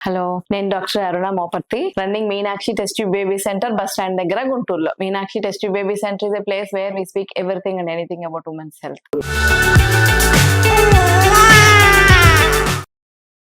Hello, నేను doctor Aruna Moparthi, running Meenakshi test tube baby centre, bus stand దగ్గర, గుంటూరులో. Meenakshi test tube baby centre is a place where we speak everything and anything about women's health.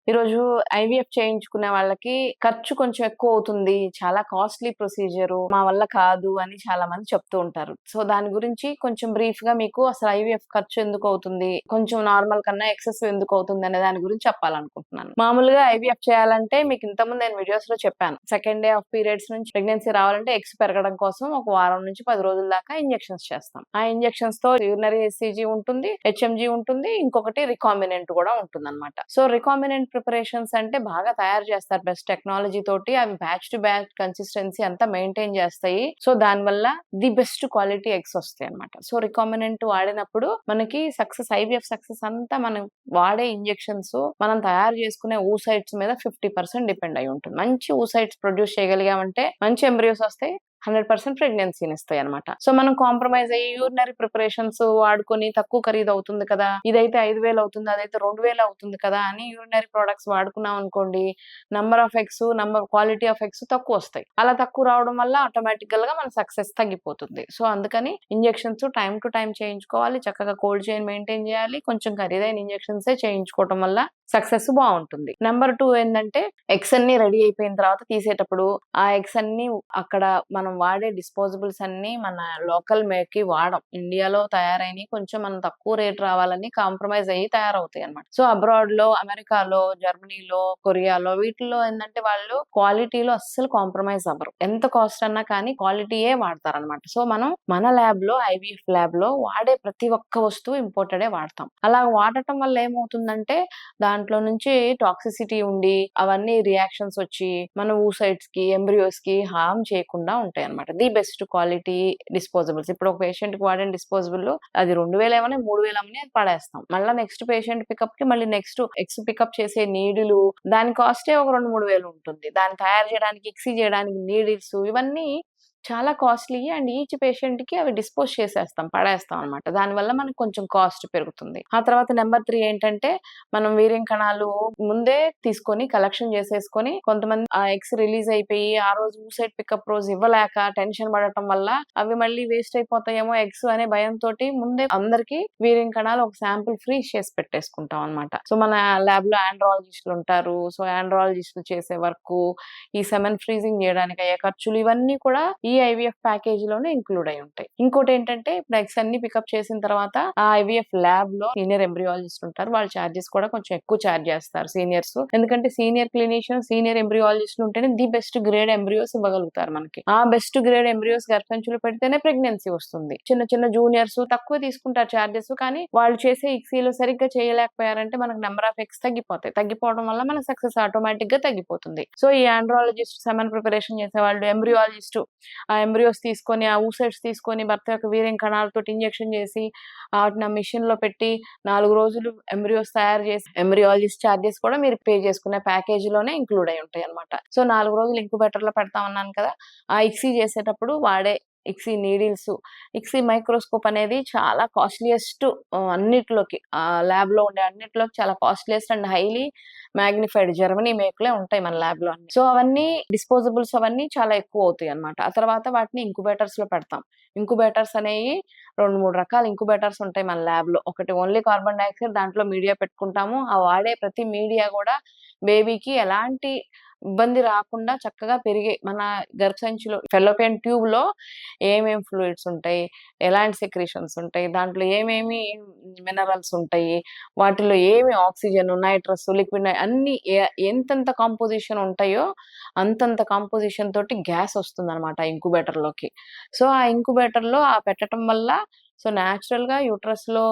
ఈరోజు IVF చేయించుకునే వాళ్ళకి ఖర్చు కొంచెం ఎక్కువ అవుతుంది, చాలా కాస్ట్లీ ప్రొసీజర్, మా వల్ల కాదు అని చాలా మంది చెప్తూ ఉంటారు. సో దాని గురించి కొంచెం బ్రీఫ్ గా మీకు అసలు ఐవీఎఫ్ ఖర్చు ఎందుకు అవుతుంది, కొంచెం నార్మల్ కన్నా ఎక్సెసివ్ ఎందుకు అవుతుంది అనే దాని గురించి చెప్పాలనుకుంటున్నాను. మామూలుగా ఐవీఎఫ్ చేయాలంటే మీకు ఇంతకుముందు నేను వీడియోస్ లో చెప్పాను, సెకండ్ డే ఆఫ్ పీరియడ్స్ నుంచి ప్రెగ్నెన్సీ రావాలంటే ఎగ్స్ పెరగడం కోసం ఒక వారం నుంచి 10 రోజుల దాకా ఇంజెక్షన్స్ చేస్తాం. ఆ ఇంజెక్షన్స్ తో యూరినరీ హెచ్సిజీ ఉంటుంది, హెచ్ఎంజీ ఉంటుంది, ఇంకొకటి రికాంబినెంట్ కూడా ఉంటుంది అనమాట. సో రికాంబినెంట్ ప్రిపరేషన్స్ అంటే బాగా తయారు చేస్తారు బెస్ట్ టెక్నాలజీ తోటి, అవి బ్యాచ్ టు బ్యాచ్ కన్సిస్టెన్సీ అంతా మెయింటైన్ చేస్తాయి. సో దాని వల్ల ది బెస్ట్ క్వాలిటీ ఎగ్స్ వస్తాయి అనమాట. సో రికాంబినెంట్ వాడినప్పుడు మనకి సక్సెస్, ఐవీఎఫ్ సక్సెస్ అంతా మనం వాడే ఇంజెక్షన్స్, మనం తయారు చేసుకునే ఊసైట్స్ మీద 50% డిపెండ్ అయి ఉంటుంది. మంచి ఊసైట్స్ ప్రొడ్యూస్ చేయగలిగామంటే మంచి ఎంబ్రియోస్ వస్తాయి, 100% ప్రెగ్నెన్సీని ఇస్తాయి అనమాట. సో మనం కాంప్రమైజ్ అయ్యి యూరినరీ ప్రిపరేషన్స్ వాడుకొని తక్కువ ఖరీదు అవుతుంది కదా, ఇదైతే 5,000 అవుతుంది, అదైతే 2,000 అవుతుంది కదా అని యూరినరీ ప్రొడక్ట్స్ వాడుకున్నాం అనుకోండి, number of eggs, quality of eggs తక్కువ వస్తాయి. అలా తక్కువ రావడం వల్ల ఆటోమేటికల్ గా మన సక్సెస్ తగ్గిపోతుంది. సో అందుకని ఇంజెక్షన్స్ టైం టు టైం చేయించుకోవాలి, చక్కగా కోల్డ్ చైన్ మెయింటైన్ చేయాలి, కొంచెం ఖరీదైన ఇంజెక్షన్స్ చేయించుకోవడం వల్ల సక్సెస్ బాగుంటుంది. నెంబర్ 2 ఏంటంటే ఎగ్స్ అన్ని రెడీ అయిపోయిన తర్వాత తీసేటప్పుడు ఆ ఎగ్స్ అన్ని అక్కడ మనం వాడే డిస్పోజబుల్స్ అన్ని మన లోకల్ మేకి వాడం, ఇండియాలో తయారైన కొంచెం మనం తక్కువ రేట్ రావాలని కాంప్రమైజ్ అయ్యి తయారవుతాయి అనమాట. సో అబ్రాడ్ లో, అమెరికాలో, జర్మనీలో, కొరియాలో వీటిల్లో ఏంటంటే వాళ్ళు క్వాలిటీలో అస్సలు కాంప్రమైజ్ అవ్వరు, ఎంత కాస్ట్ అన్నా కానీ క్వాలిటీయే వాడతారనమాట. సో మనం మన ల్యాబ్ లో, ఐవీఎఫ్ ల్యాబ్ లో వాడే ప్రతి ఒక్క వస్తువు ఇంపోర్టెడే వాడతాం. అలా వాడటం వల్ల ఏమవుతుందంటే దాంట్లో నుంచి టాక్సిసిటీ ఉండి అవన్నీ రియాక్షన్స్ వచ్చి మన ఊసైట్స్ కి, ఎంబ్రియోస్ కి హార్మ్ చేయకుండా ఉంటాయి అనమాట. The best quality disposables. ఇప్పుడు ఒక పేషెంట్ కి వాడిన డిస్పోజబుల్ అది 2,000 ఏమని, 3,000 అమ్మని అది పడేస్తాం. మళ్ళీ నెక్స్ట్ పేషెంట్ పికప్ కి మళ్ళీ నెక్స్ట్ ఎక్స్ పికప్ చేసే నీడిలు, దాని కాస్టే ఒక 2,000-3,000 ఉంటుంది. దాన్ని తయారు చేయడానికి, ఎక్సీ చేయడానికి నీడిల్స్, ఇవన్నీ చాలా కాస్ట్లీ. అండ్ ఈచ్ పేషెంట్ కి అవి డిస్పోజ్ చేసేస్తాం, పడేస్తాం అనమాట. దానివల్ల మనకు కొంచెం కాస్ట్ పెరుగుతుంది. ఆ తర్వాత నెంబర్ 3 ఏంటంటే మనం వీర్యం కణాలు ముందే తీసుకొని కలెక్షన్ చేసేసుకొని, కొంతమంది ఆ ఎగ్స్ రిలీజ్ అయిపోయి ఆ రోజు ఊసైడ్ పికప్ రోజు ఇవ్వలేక టెన్షన్ పడటం వల్ల అవి మళ్ళీ వేస్ట్ అయిపోతాయేమో ఎగ్స్ అనే భయంతో ముందే అందరికి వీర్యం కణాలు ఒక శాంపుల్ ఫ్రీజ్ చేసి పెట్టేసుకుంటాం అనమాట. సో మన ల్యాబ్ లో ఆండ్రాలజిస్టులు ఉంటారు. సో ఆండ్రాలజిస్టులు చేసే వర్క్, ఈ సెమెన్ ఫ్రీజింగ్ చేయడానికి అయ్యే ఖర్చులు, ఇవన్నీ కూడా ఈ ఐవీఎఫ్ ప్యాకేజ్ లోనే ఇంక్లూడ్ అయి ఉంటాయి. ఇంకోటి ఏంటంటే ఇప్పుడు ఎగ్స్ అన్ని పికప్ చేసిన తర్వాత ఆ ఐవీఎఫ్ ల్యాబ్ లో సీనియర్ ఎంబ్రియాలజిస్ట్ ఉంటారు, వాళ్ళ చార్జెస్ కూడా కొంచెం ఎక్కువ చార్జ్ చేస్తారు సీనియర్స్. ఎందుకంటే సీనియర్ క్లినిషియన్, సీనియర్ ఎంబ్రియాలజిస్ట్ ఉంటేనే ది బెస్ట్ గ్రేడ్ ఎంబ్రియోస్ ఇవ్వగలుగుతారు మనకి. ఆ బెస్ట్ గ్రేడ్ ఎంబ్రియోస్ గర్భసంచులు పెడితేనే ప్రెగ్నెన్సీ వస్తుంది. చిన్న చిన్న జూనియర్స్ తక్కువ తీసుకుంటారు చార్జెస్, కానీ వాళ్ళు చేసే ఇక్సీలు సరిగ్గా చేయలేకపోయారంటే మనకు నెంబర్ ఆఫ్ ఎగ్స్ తగ్గిపోతాయి. తగ్గిపోవడం వల్ల మన సక్సెస్ ఆటోమేటిక్ గా తగ్గిపోతుంది. సో ఈ ఆండ్రాలజిస్ట్, సెమెన్ ప్రిపరేషన్ చేసే వాళ్ళు, ఎంబ్రియాలజిస్ట్ ఆ ఎంబ్రియోస్ తీసుకొని, ఆ ఊసైట్స్ తీసుకొని భర్త యొక్క వీర్యం కణాలతో ఇంజెక్షన్ చేసి వాటిని ఆ మిషన్ లో పెట్టి 4 రోజులు ఎంబ్రియోస్ తయారు చేసి ఎంబ్రియాలజిస్ట్ చార్జెస్ కూడా మీరు పే చేసుకునే ప్యాకేజ్ లోనే ఇంక్లూడ్ అయి ఉంటాయి అనమాట. సో 4 రోజులు ఇంక్యుబేటర్ లో పెడతామన్నాను కదా, ఆ ఇక్సీ చేసేటప్పుడు వాడే ఇక్సీ నీడిల్స్, ఇక్సీ మైక్రోస్కోప్ అనేది చాలా కాస్ట్లీయెస్ట్ అన్నిట్లోకి, ల్యాబ్ లో ఉండే అన్నిట్లోకి చాలా costliest and highly magnified Germany మేకులే ఉంటాయి మన ల్యాబ్ లో అన్ని. సో అవన్నీ డిస్పోజబుల్స్ అవన్నీ చాలా ఎక్కువ అవుతాయి అనమాట. ఆ తర్వాత వాటిని ఇంక్యుబేటర్స్ లో పెడతాం. ఇంక్యుబేటర్స్ అనేవి 2-3 రకాల ఇంక్యుబేటర్స్ ఉంటాయి మన ల్యాబ్ లో. ఒకటి ఓన్లీ కార్బన్ డైఆక్సైడ్, దాంట్లో మీడియా పెట్టుకుంటాము. ఆ వాడే ప్రతి మీడియా కూడా బేబీకి ఎలాంటి ఇబ్బంది రాకుండా చక్కగా పెరిగే, మన గర్భసంచిలో ఫెలోపియన్ ట్యూబ్ లో ఏమేమి ఫ్లూయిడ్స్ ఉంటాయి, ఎలాంటి సెక్రేషన్స్ ఉంటాయి, దాంట్లో ఏమేమి మినరల్స్ ఉంటాయి, వాటిలో ఏమి ఆక్సిజన్, నైట్రస్, లిక్విడ్ అన్ని ఎంతెంత కాంపోజిషన్ ఉంటాయో అంతంత కాంపోజిషన్ తోటి గ్యాస్ వస్తుంది అనమాట ఇంక్యుబేటర్ లోకి. సో ఆ ఇంక్యుబేటర్ లో ఆ పెట్టడం వల్ల సో న్యాచురల్ గా యూట్రస్ లో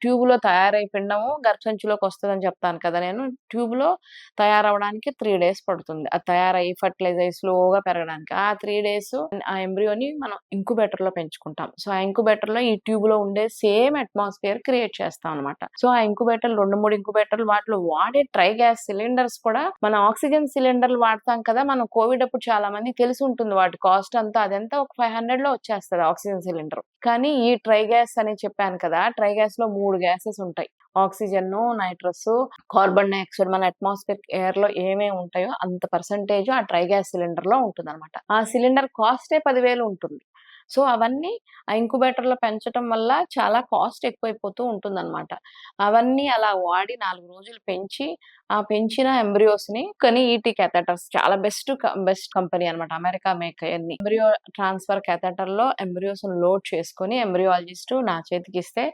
ట్యూబ్ లో తయారై పిండము గర్భసంచిలోకి వస్తుందని చెప్తాను కదా నేను. ట్యూబ్ లో తయారవడానికి 3 days పడుతుంది. అది తయారయ్యి ఫర్టిలైజ్ అయ్యి స్లోగా పెరగడానికి. ఆ 3 days ఆ ఎంబ్రియోని మనం ఇంక్యుబేటర్ లో పెంచుకుంటాం. సో ఆ ఇంక్యుబేటర్ లో ఈ ట్యూబ్ లో ఉండే సేమ్ అట్మాస్ఫియర్ క్రియేట్ చేస్తాం అనమాట. సో ఆ ఇంక్యుబేటర్ 2-3 ఇంక్యుబేటర్లు, వాటిలో వాడే ట్రై గ్యాస్ సిలిండర్స్ కూడా మన ఆక్సిజన్ సిలిండర్లు వాడతాం కదా, మనం కోవిడ్ అప్పుడు చాలా మంది తెలిసి ఉంటుంది వాటి కాస్ట్ అంతా, అదంతా ఒక 500 లో వచ్చేస్తుంది ఆక్సిజన్ సిలిండర్. కానీ ఈ ట్రై గ్యాస్ అని చెప్పాను కదా, ట్రై గ్యాస్ లో 3 3 గ్యాసెస్ ఉంటాయి. ఆక్సిజన్, నైట్రస్, కార్బన్ డయాక్సైడ్ మన అట్మాస్ఫియర్ ఎయిర్‌లో ఏమేమి ఉంటాయో అంత పర్సెంటేజ్ ఆ డ్రై గ్యాస్ సిలిండర్‌లో ఉంటుందన్నమాట. ఆ సిలిండర్ కాస్టే 10,000 ఉంటుంది. సో, అవన్నీ ఆ ఇంక్యుబేటర్‌లో పెంచటం వల్ల చాలా కాస్ట్ ఎక్కువైపోతూ ఉంటుందన్నమాట. అవన్నీ అలా వాడి 4 రోజులు పెంచి, ఆ పెంచిన ఎంబ్రియోస్‌ని కానీ ఈటీ కాథెటర్స్ చాలా బెస్ట్ కంపెనీ అన్నమాట. అమెరికా మేక్ అయన్నీ. ఎంబ్రియో ట్రాన్స్‌ఫర్ కాథెటర్‌లో ఎంబ్రియోస్‌ని లోడ్ చేసుకొని ఎంబ్రియాలజిస్ట్ నా చేతికిస్తే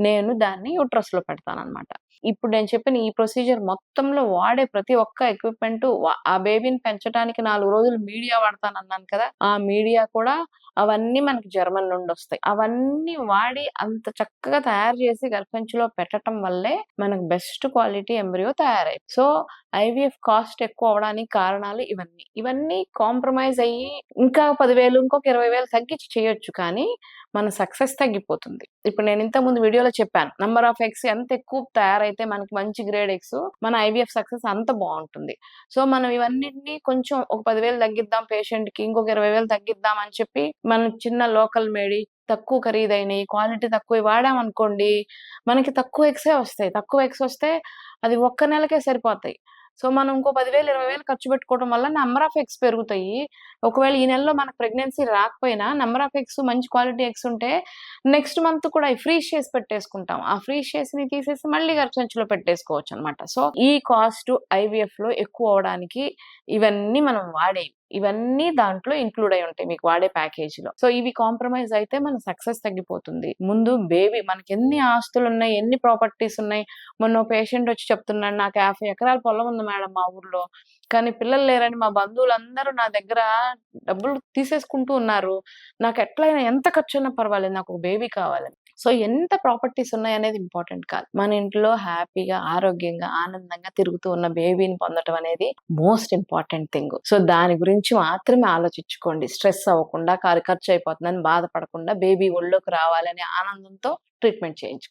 నేను దాన్ని యూట్రస్‌లో పెడతానన్నమాట. ఇప్పుడు నేను చెప్పిన ఈ ప్రొసీజర్ మొత్తంలో వాడే ప్రతి ఒక్క ఎక్విప్‌మెంటు ఆ బేబీని పెంచడానికి 4 రోజులు మీడియా వాడతానన్నాను కదా! ఆ మీడియా కూడా అవన్నీ మనకి జర్మన్ నుండొస్తాయి. అవన్నీ వాడి అంత చక్కగా తయారు చేసి గర్భసంచిలో పెట్టటం వల్లే మనకు బెస్ట్ క్వాలిటీ ఎంబ్రియో తయారయింది. సో, ఐవీఎఫ్ కాస్ట్ ఎక్కువ అవ్వడానికి కారణాలు ఇవన్నీ. ఇవన్నీ కాంప్రమైజ్ అయ్యి ఇంకా 10,000 ఇంకొక 20,000 తగ్గించి చేయొచ్చు. కానీ మన సక్సెస్ తగ్గిపోతుంది. ఇప్పుడు నేను ఇంతకు ముందు వీడియోలో చెప్పాను. నంబర్ ఆఫ్ ఎగ్స్ ఎంత ఎక్కువ తయారైతే మనకి మంచి గ్రేడ్ ఎగ్స్ మన ఐవీఎఫ్ సక్సెస్ అంత బావుంటుంది. సో, మనం ఇవన్నిటిని కొంచెం ఒక 10,000 తగ్గిద్దాం పేషెంట్‌కి, ఇంకొక 20,000 తగ్గిద్దాం అని చెప్పి మనం చిన్న లోకల్ మేడి తక్కువ ఖరీదైనయి, క్వాలిటీ తక్కువయి వాడామనుకోండి, మనకి తక్కువ ఎగ్సే వస్తాయి. తక్కువ ఎగ్స్ వస్తే అది ఒక్క నెలకే సరిపోతాయి. సో, మనం ఇంకో 10,000, 20,000 ఖర్చు పెట్టుకోవడం వల్ల నంబర్ ఆఫ్ ఎగ్స్ పెరుగుతాయి. ఒకవేళ ఈ నెలలో మనకు ప్రెగ్నెన్సీ రాకపోయినా నంబర్ ఆఫ్ ఎగ్స్ మంచి క్వాలిటీ ఎగ్స్ ఉంటే నెక్స్ట్ మంత్ కూడా ఫ్రీజ్ చేసి పెట్టేసుకుంటాం. ఆ ఫ్రీజ్ చేసినయి తీసేసి మళ్ళీ గర్భసంచిలో పెట్టేసుకోవచ్చనమాట. సో, ఈ కాస్ట్ ఐవీఎఫ్‌లో ఎక్కువ అవ్వడానికి ఇవన్నీ మనం వాడేవి. ఇవన్నీ దాంట్లో ఇంక్లూడ్ అయ్యి ఉంటాయి మీకు వాడే ప్యాకేజ్‌లో. సో, ఇవి కాంప్రమైజ్ అయితే మన సక్సెస్ తగ్గిపోతుంది. ముందు బేబీ మనకెన్ని ఆస్తులున్నాయి, ఎన్ని ప్రాపర్టీస్ ఉన్నాయి. మొన్న ఓ పేషెంట్ వచ్చి చెప్తున్నాడు, "నాకు 50 ఎకరాల పొలం ఉంది మేడం మా ఊర్లో. కానీ పిల్లలు లేరని మా బంధువులందరూ నా దగ్గర డబ్బులు తీసేసుకుంటూ ఉన్నారు. నాకెట్లైనా ఎంత ఖర్చయినా పర్వాలేదు. నాకొక బేబీ కావాలని." సో, ఎంత ప్రాపర్టీస్ ఉన్నాయనేది ఇంపార్టెంట్ కాదు. మన ఇంట్లో హ్యాపీగా, ఆరోగ్యంగా, ఆనందంగా తిరుగుతూ ఉన్న బేబీని పొందటం అనేది మోస్ట్ ఇంపార్టెంట్ థింగ్. సో, దాని గురించి మాత్రమే ఆలోచించుకోండి. స్ట్రెస్ అవ్వకుండా, ఖర్చయిపోతుందని బాధపడకుండా బేబీ ఒళ్ళోకి రావాలనే ఆనందంతో ట్రీట్మెంట్ చేయించుకోండి.